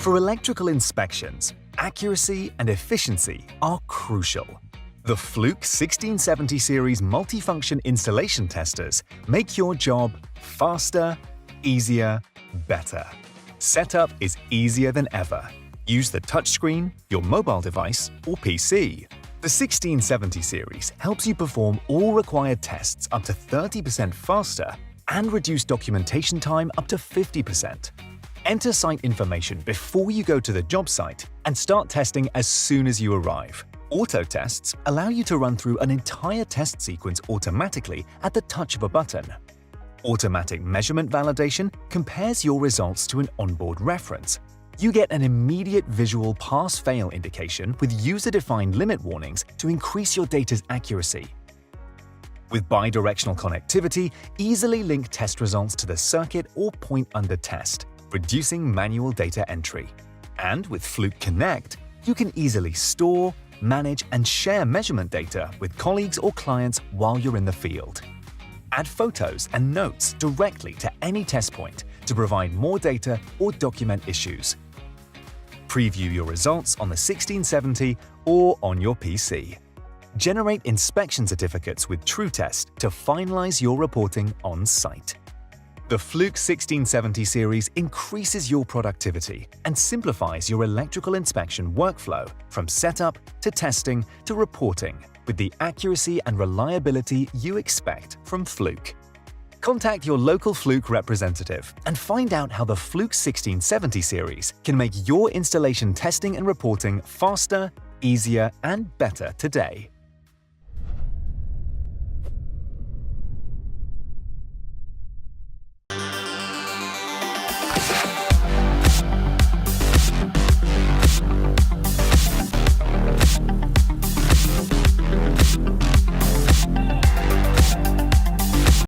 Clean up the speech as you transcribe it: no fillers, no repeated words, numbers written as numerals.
For electrical inspections, accuracy and efficiency are crucial. The Fluke 1670 series multifunction installation testers make your job faster, easier, better. Setup is easier than ever. Use the touchscreen, your mobile device, or PC. The 1670 series helps you perform all required tests up to 30% faster and reduce documentation time up to 50%. Enter site information before you go to the job site and start testing as soon as you arrive. Auto tests allow you to run through an entire test sequence automatically at the touch of a button. Automatic measurement validation compares your results to an onboard reference. You get an immediate visual pass-fail indication with user-defined limit warnings to increase your data's accuracy. With bidirectional connectivity, easily link test results to the circuit or point under test, reducing manual data entry. And with Fluke Connect, you can easily store, manage, and share measurement data with colleagues or clients while you're in the field. Add photos and notes directly to any test point to provide more data or document issues. Preview your results on the 1670 or on your PC. Generate inspection certificates with TrueTest to finalize your reporting on site. The Fluke 1670 series increases your productivity and simplifies your electrical inspection workflow from setup to testing to reporting with the accuracy and reliability you expect from Fluke. Contact your local Fluke representative and find out how the Fluke 1670 series can make your installation testing and reporting faster, easier, and better today.